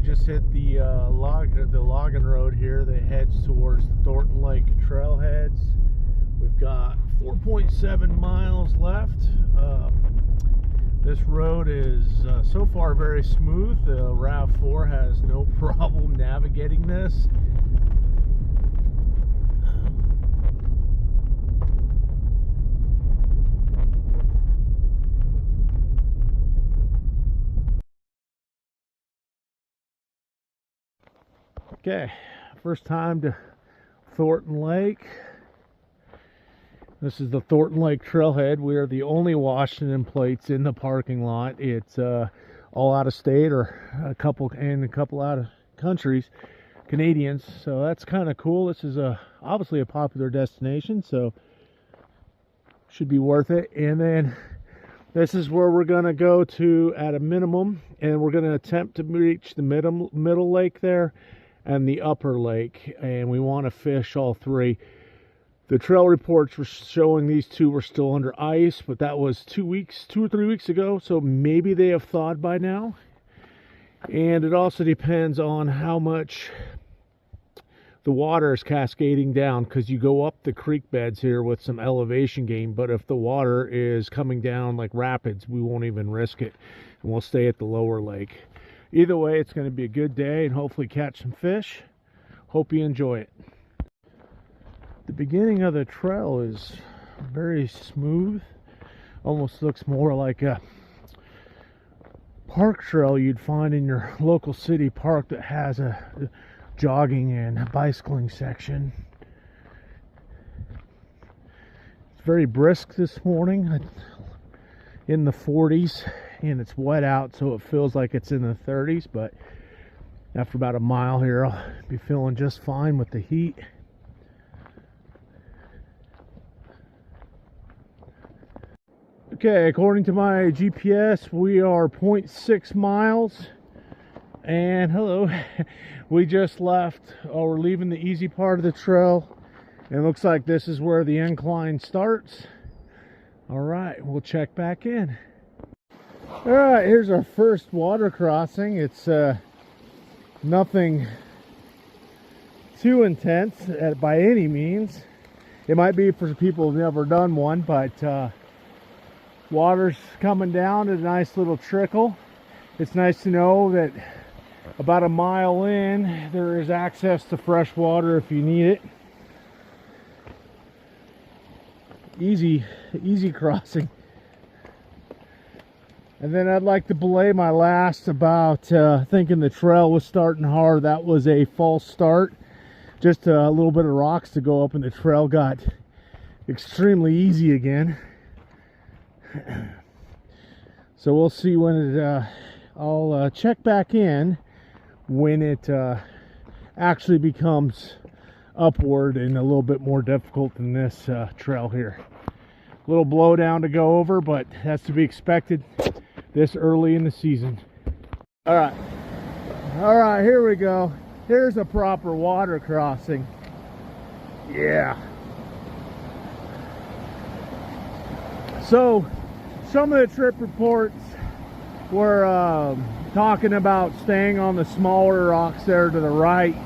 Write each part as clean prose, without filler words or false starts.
we just hit the logging road here that heads towards the Thorton Lake trailheads. We've got 4.7 miles left. This road is so far very smooth. The RAV4 has no problem navigating this. Okay, first time to Thornton Lake. This is the Thornton Lake trailhead. We are the only Washington plates in the parking lot. It's all out of state or a couple out of countries, Canadians. So that's kind of cool. This is obviously a popular destination, so should be worth it. And then this is where we're gonna go to at a minimum, and we're gonna attempt to reach the middle lake there and the upper lake, and we want to fish all three. The trail reports were showing these two were still under ice, but that was 2 or 3 weeks ago, so maybe they have thawed by now. And it also depends on how much the water is cascading down, because you go up the creek beds here with some elevation gain, but if the water is coming down like rapids, we won't even risk it, and we'll stay at the lower lake. Either way, it's going to be a good day and hopefully catch some fish. Hope you enjoy it. The beginning of the trail is very smooth. Almost looks more like a park trail you'd find in your local city park that has a jogging and bicycling section. It's very brisk this morning, in the 40s, and it's wet out, so it feels like it's in the 30s, but after about a mile here, I'll be feeling just fine with the heat. Okay, according to my GPS, we are 0.6 miles, and hello, we just left, we're leaving the easy part of the trail, and it looks like this is where the incline starts. All right, we'll check back in. All right, here's our first water crossing. It's nothing too intense by any means. It might be for people who've never done one, but water's coming down at a nice little trickle. It's nice to know that about a mile in, there is access to fresh water if you need it. Easy crossing. And then I'd like to belay my last about thinking the trail was starting hard. That was a false start. Just a little bit of rocks to go up, and the trail got extremely easy again. So we'll see when it I'll check back in when it actually becomes upward and a little bit more difficult than this trail here. A little blowdown to go over, but that's to be expected this early in the season. All right, here we go. Here's a proper water crossing. Yeah. So some of the trip reports were talking about staying on the smaller rocks there to the right,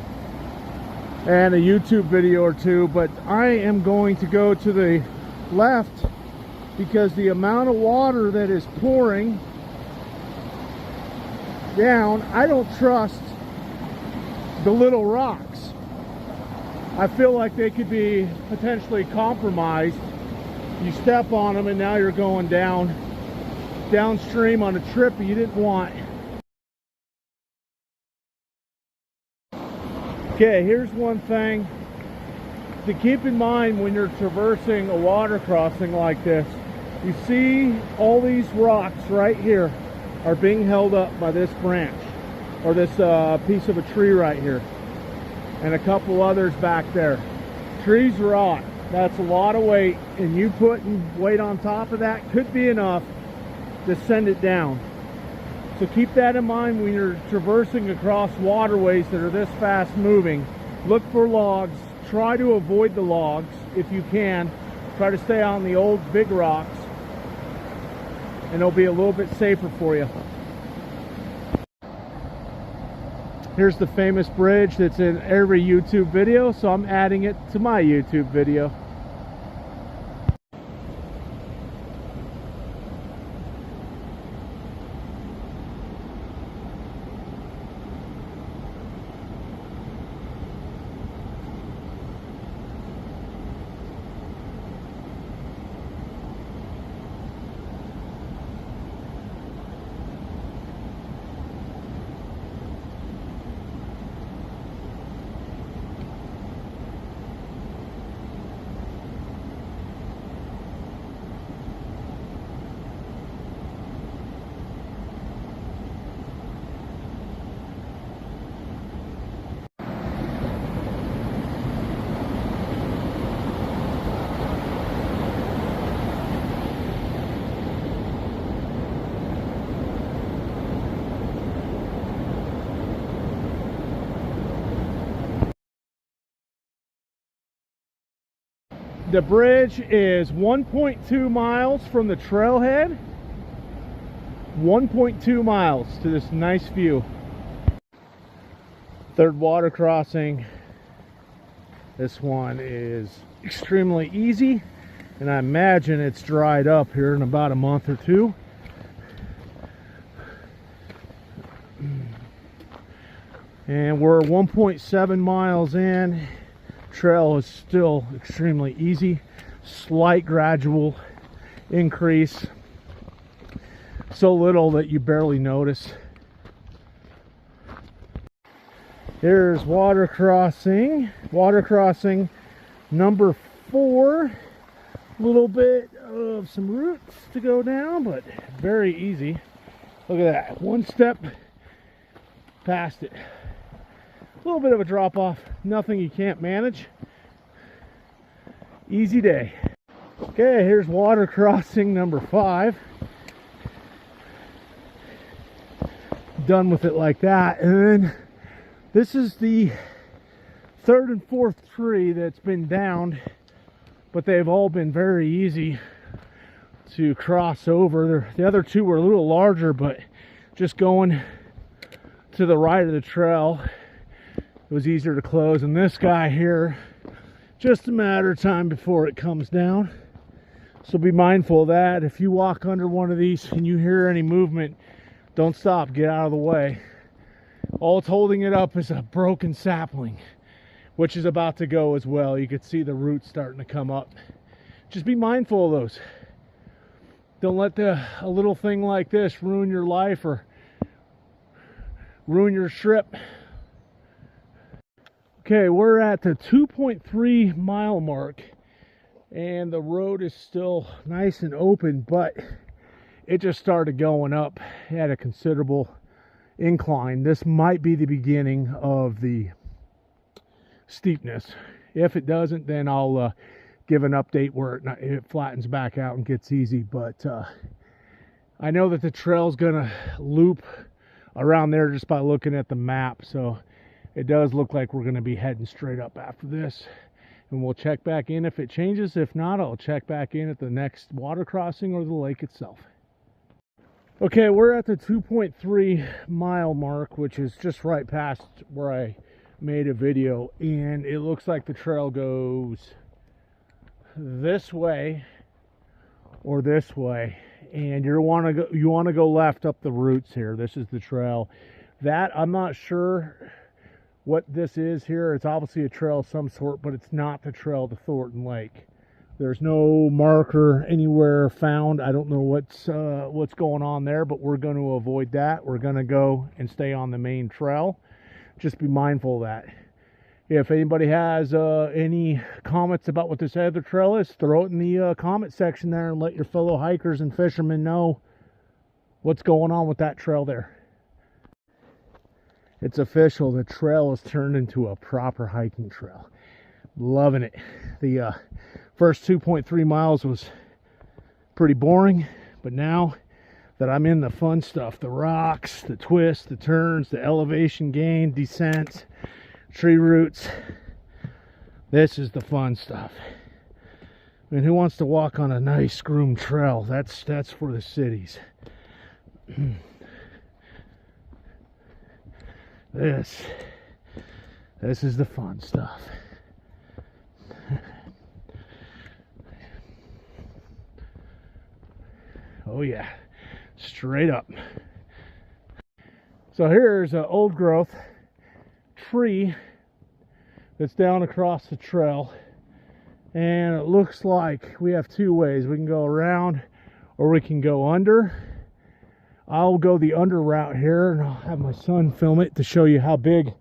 and a YouTube video or two, but I am going to go to the left because the amount of water that is pouring down, I don't trust the little rocks. I feel like they could be potentially compromised. You step on them and now you're going downstream on a trip you didn't want. Okay, here's one thing to keep in mind when you're traversing a water crossing like this. You see all these rocks right here are being held up by this branch, or this piece of a tree right here, and a couple others back there. Trees rot. That's a lot of weight, and you putting weight on top of that could be enough to send it down. So keep that in mind when you're traversing across waterways that are this fast moving. Look for logs. Try to avoid the logs if you can. Try to stay on the old big rocks, and it'll be a little bit safer for you. Here's the famous bridge that's in every YouTube video, so I'm adding it to my YouTube video. The bridge is 1.2 miles from the trailhead. 1.2 miles to this nice view. Third water crossing. This one is extremely easy, and I imagine it's dried up here in about a month or two. And we're 1.7 miles in. Trail is still extremely easy. Slight gradual increase. So little that you barely notice. Here's water crossing. Water crossing number 4. A little bit of some roots to go down, but very easy. Look at that. One step past it. A little bit of a drop off, nothing you can't manage. Easy day. Okay, here's water crossing number 5. Done with it like that. And then this is the 3rd and 4th tree that's been downed, but they've all been very easy to cross over. The other 2 were a little larger, but just going to the right of the trail, it was easier to close. And this guy here, just a matter of time before it comes down. So be mindful of that. If you walk under one of these and you hear any movement, don't stop, get out of the way. All it's holding it up is a broken sapling, which is about to go as well. You can see the roots starting to come up. Just be mindful of those. Don't let a little thing like this ruin your life or ruin your trip. Okay, we're at the 2.3 mile mark, and the road is still nice and open, but it just started going up at a considerable incline. This might be the beginning of the steepness. If it doesn't, then I'll give an update where it flattens back out and gets easy. But I know that the trail's gonna loop around there just by looking at the map, so it does look like we're going to be heading straight up after this, and we'll check back in if it changes. If not, I'll check back in at the next water crossing or the lake itself. Okay, we're at the 2.3 mile mark, which is just right past where I made a video, and it looks like the trail goes this way or this way, and you want to go left up the roots here. This is the trail. That I'm not sure what this is here. It's obviously a trail of some sort, but it's not the trail to Thorton Lake. There's no marker anywhere found. I don't know what's going on there, but we're going to avoid that. We're going to go and stay on the main trail. Just be mindful of that. If anybody has any comments about what this other trail is, throw it in the comment section there and let your fellow hikers and fishermen know what's going on with that trail there. It's official. The trail has turned into a proper hiking trail. Loving it. The first 2.3 miles was pretty boring, but now that I'm in the fun stuff, the rocks, the twists, the turns, the elevation gain, descent, tree roots, this is the fun stuff. I mean, who wants to walk on a nice groomed trail? That's for the cities. This is the fun stuff. Oh yeah, straight up. So here's an old growth tree that's down across the trail, and it looks like we have two ways. We can go around or we can go under. I'll go the under route here, and I'll have my son film it to show you how big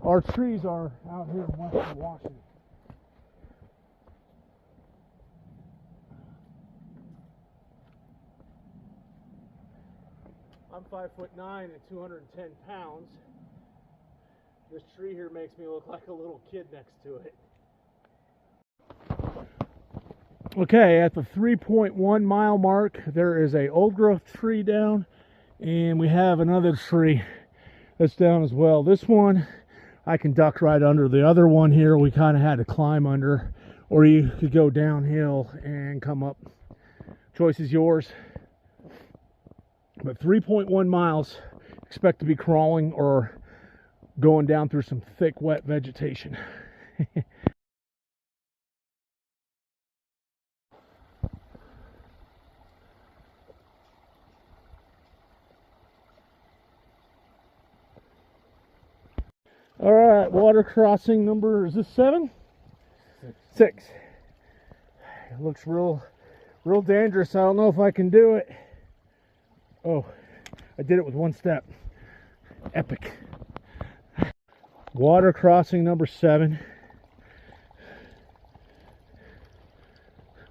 our trees are out here in western Washington. I'm 5'9" and 210 pounds. This tree here makes me look like a little kid next to it. Okay, at the 3.1 mile mark, there is a old growth tree down, and we have another tree that's down as well. This one I can duck right under. The other one here we kind of had to climb under, or you could go downhill and come up. Choice is yours. But 3.1 miles, expect to be crawling or going down through some thick, wet vegetation. All right, water crossing number, is this 7? 6. It looks real dangerous. I don't know if I can do it. Oh, I did it with one step. Epic. Water crossing number 7.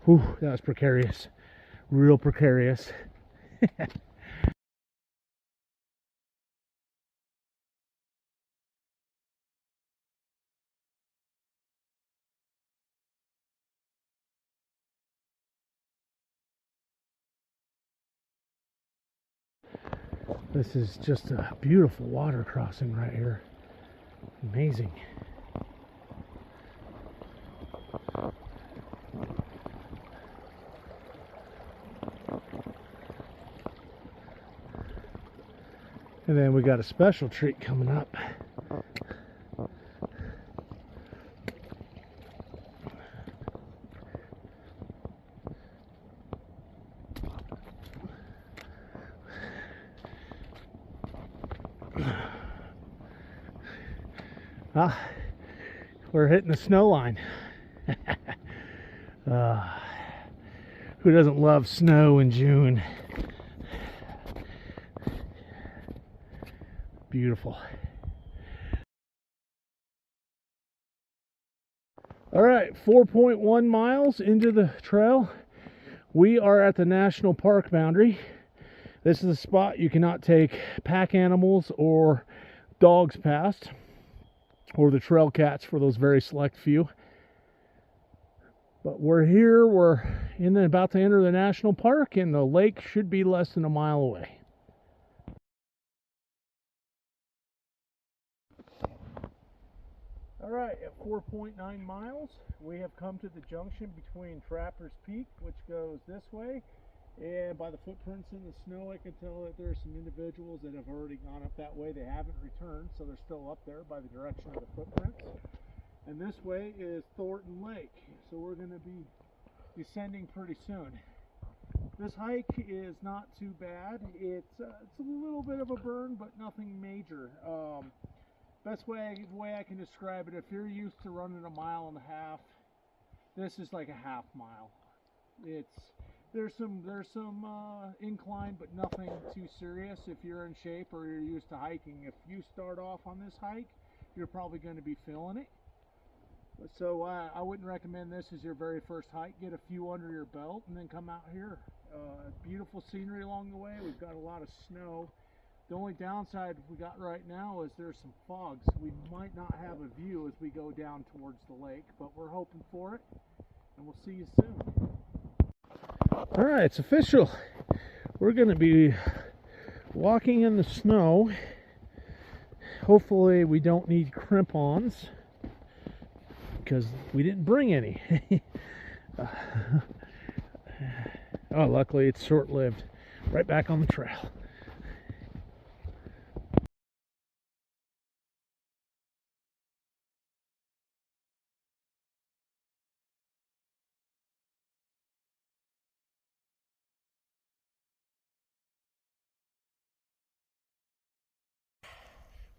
Whew, that was precarious. Real precarious. This is just a beautiful water crossing right here. Amazing. And then we got a special treat coming up. Ah, we're hitting the snow line. Who doesn't love snow in June? Beautiful. All right, 4.1 miles into the trail. We are at the national park boundary. This is a spot you cannot take pack animals or dogs past, or the trail cats for those very select few. But we're here, we're about to enter the national park, and the lake should be less than a mile away. All right, at 4.9 miles, we have come to the junction between Trapper's Peak, which goes this way, and by the footprints in the snow, I can tell that there are some individuals that have already gone up that way. They haven't returned, so they're still up there by the direction of the footprints. And this way is Thorton Lake, so we're going to be descending pretty soon. This hike is not too bad. It's a little bit of a burn, but nothing major. Best way I can describe it, if you're used to running a mile and a half, this is like a half mile. There's some incline, but nothing too serious if you're in shape or you're used to hiking. If you start off on this hike, you're probably going to be feeling it. So I wouldn't recommend this as your very first hike. Get a few under your belt and then come out here. Beautiful scenery along the way. We've got a lot of snow. The only downside we got right now is there's some fog, so we might not have a view as we go down towards the lake, but we're hoping for it, and we'll see you soon. All right, it's official. We're going to be walking in the snow. Hopefully we don't need crampons, because we didn't bring any. Oh, luckily it's short-lived. Right back on the trail.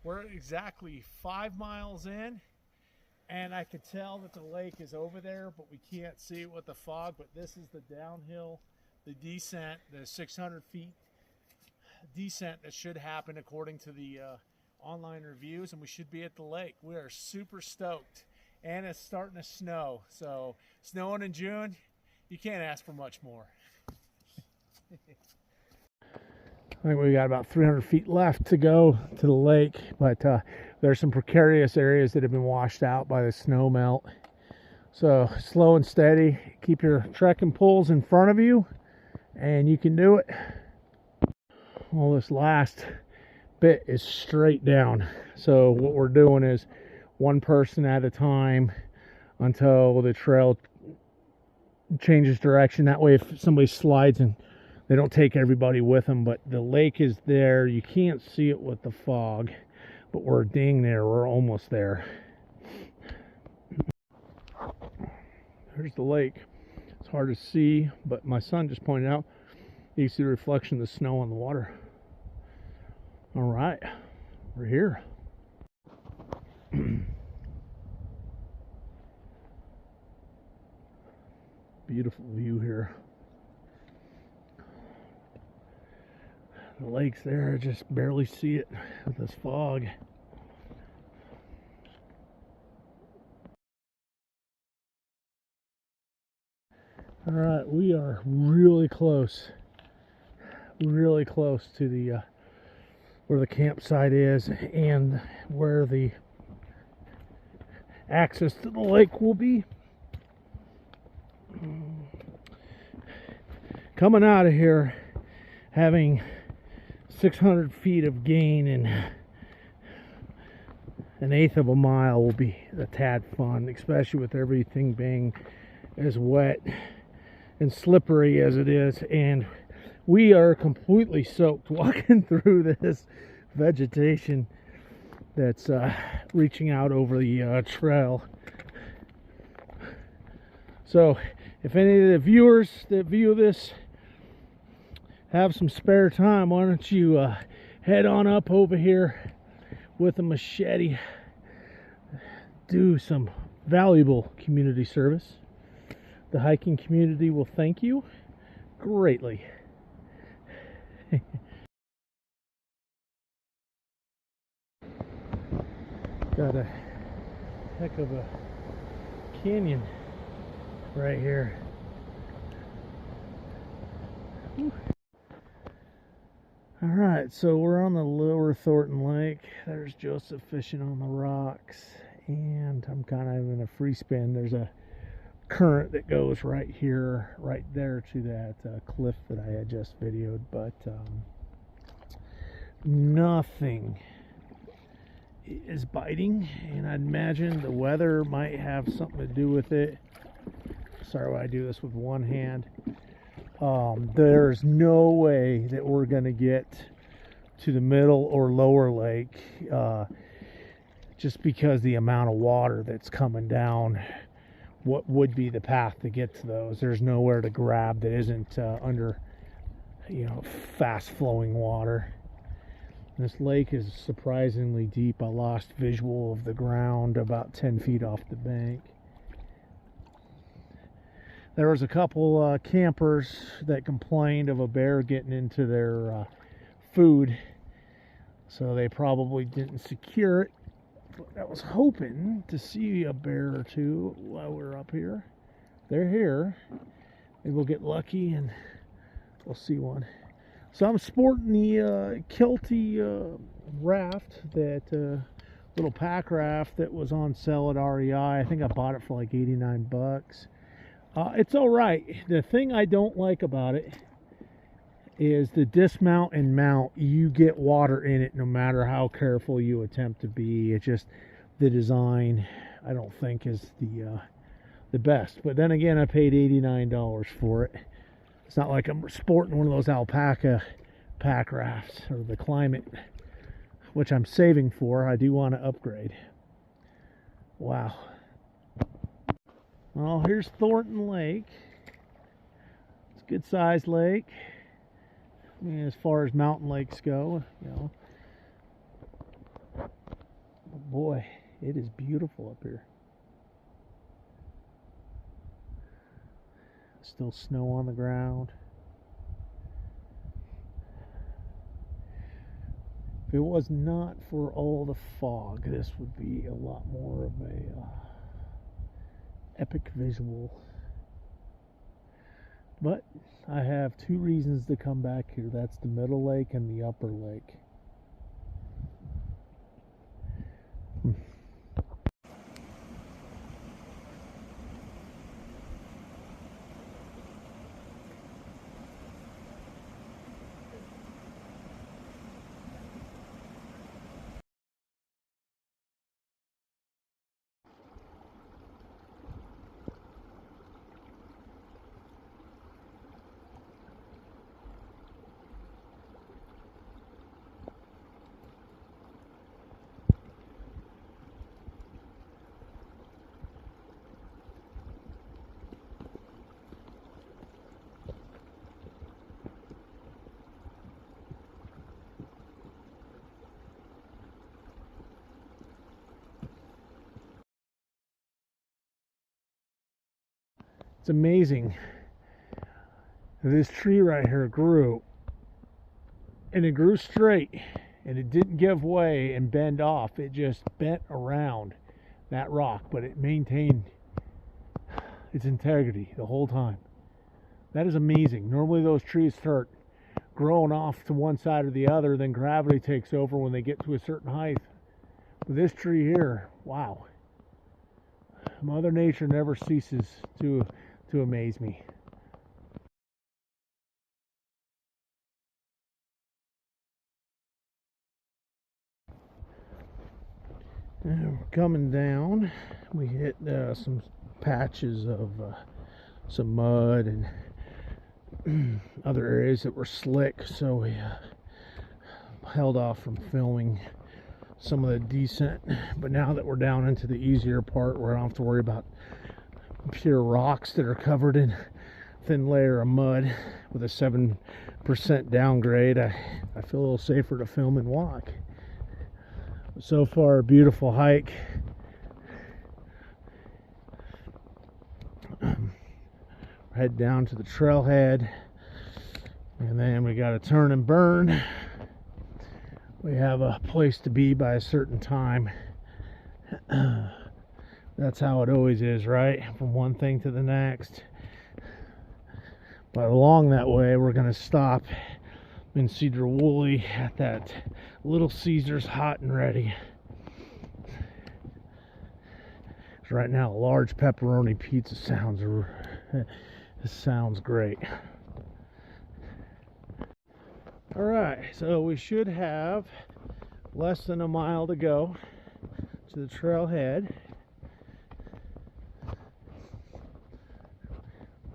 We're exactly 5 miles in, and I could tell that the lake is over there, but we can't see it with the fog. But this is the downhill, the descent, the 600 feet descent that should happen according to the online reviews, and we should be at the lake. We are super stoked, and it's starting to snow. So snowing in June, you can't ask for much more. I think we got about 300 feet left to go to the lake, but there's some precarious areas that have been washed out by the snow melt. So slow and steady. Keep your trekking poles in front of you, and you can do it. Well, this last bit is straight down. So what we're doing is one person at a time until the trail changes direction. That way, if somebody slides and they don't take everybody with them, but the lake is there. You can't see it with the fog, but we're dang there. We're almost there. There's the lake. It's hard to see, but my son just pointed out you can see the reflection of the snow on the water. All right, we're here. Beautiful view here. The lake's there, I just barely see it with this fog. All right, we are really close to the where the campsite is and where the access to the lake will be. Coming out of here, having 600 feet of gain in an eighth of a mile will be a tad fun, especially with everything being as wet and slippery as it is. And we are completely soaked walking through this vegetation that's reaching out over the trail. So if any of the viewers that view this have some spare time, why don't you head on up over here with a machete, do some valuable community service. The hiking community will thank you greatly. Got a heck of a canyon right here. Whew. All right, so we're on the lower Thornton Lake. There's Joseph fishing on the rocks, and I'm kind of in a free spin. There's a current that goes right here, right there to that cliff that I had just videoed, but nothing is biting, and I'd imagine the weather might have something to do with it. Sorry, I do this with one hand. There's no way that we're going to get to the middle or lower lake just because the amount of water that's coming down. What would be the path to get to those? There's nowhere to grab that isn't under, fast flowing water. This lake is surprisingly deep. I lost visual of the ground about 10 feet off the bank. There was a couple campers that complained of a bear getting into their food, so they probably didn't secure it. But I was hoping to see a bear or two while we're up here. They're here. Maybe we'll get lucky and we'll see one. So I'm sporting the Kelty raft, that little pack raft that was on sale at REI. I think I bought it for like 89 bucks. It's all right. The thing I don't like about it is the dismount and mount. You get water in it no matter how careful you attempt to be. It's just the design, I don't think, is the best. But then again, I paid $89 for it. It's not like I'm sporting one of those alpaca pack rafts or the Climate, which I'm saving for. I do want to upgrade. Wow. Well, here's Thornton Lake. It's a good sized lake. I mean, as far as mountain lakes go, But boy, it is beautiful up here. Still snow on the ground. If it was not for all the fog, this would be a lot more of a epic visual. But I have two reasons to come back here. That's the middle lake and the upper lake. It's amazing. This tree right here grew, and it grew straight, and it didn't give way and bend off. It just bent around that rock, but it maintained its integrity the whole time. That is amazing. Normally those trees start growing off to one side or the other, then gravity takes over when they get to a certain height. But this tree here, wow. Mother Nature never ceases to amaze me. And we're coming down. We hit some patches of some mud and other areas that were slick, so we held off from filming some of the descent. But now that we're down into the easier part where I don't have to worry about pure rocks that are covered in thin layer of mud with a 7% downgrade, I feel a little safer to film and walk. So far, a beautiful hike. Head down to the trailhead, and then we got to turn and burn. We have a place to be by a certain time. That's how it always is, right? From one thing to the next. But along that way, we're going to stop in Cedar Woolley at that Little Caesars Hot and Ready. Right now, a large pepperoni pizza sounds great. All right, so we should have less than a mile to go to the trailhead.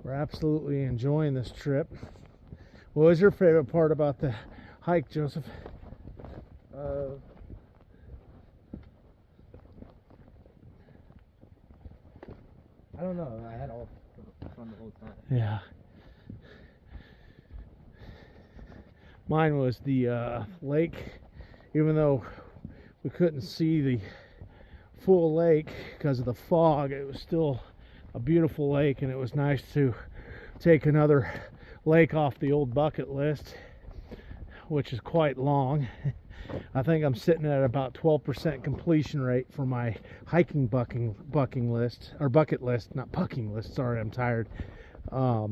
We're absolutely enjoying this trip. What was your favorite part about the hike, Joseph? I don't know. I had all fun the whole time. Yeah. Mine was the lake. Even though we couldn't see the full lake because of the fog, it was still a beautiful lake, and it was nice to take another lake off the old bucket list, which is quite long. I think I'm sitting at about 12% completion rate for my hiking bucking list, or bucket list, not bucking list. Sorry, I'm tired. But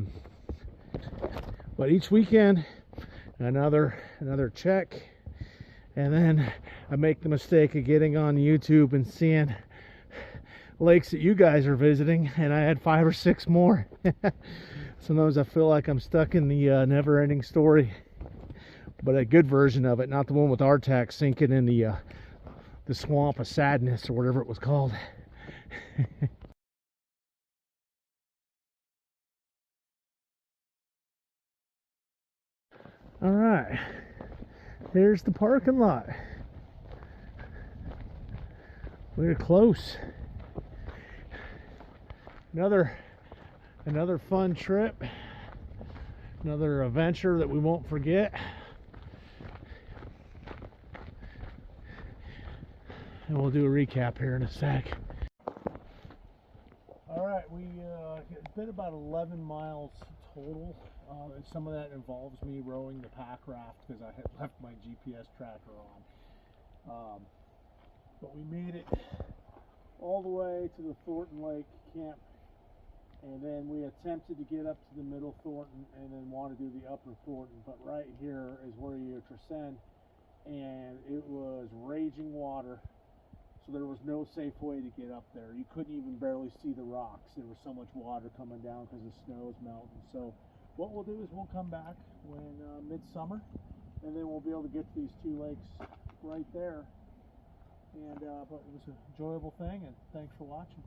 each weekend, another check, and then I make the mistake of getting on YouTube and seeing lakes that you guys are visiting, and I had 5 or 6 more. Sometimes I feel like I'm stuck in the never-ending story, but a good version of it, not the one with Artax sinking in the swamp of sadness or whatever it was called. All right, here's the parking lot. We're close. Another fun trip, another adventure that we won't forget. and we'll do a recap here in a sec. All right, it's been about 11 miles total. And some of that involves me rowing the pack raft because I had left my GPS tracker on. But we made it all the way to the Thorton Lake camp, and then we attempted to get up to the middle Thornton and then want to do the upper Thornton, but right here is where you transcend, and it was raging water, so there was no safe way to get up there. You couldn't even barely see the rocks. There was so much water coming down because the snow is melting. So what we'll do is we'll come back when midsummer, and then we'll be able to get to these two lakes right there. And but it was an enjoyable thing, and thanks for watching.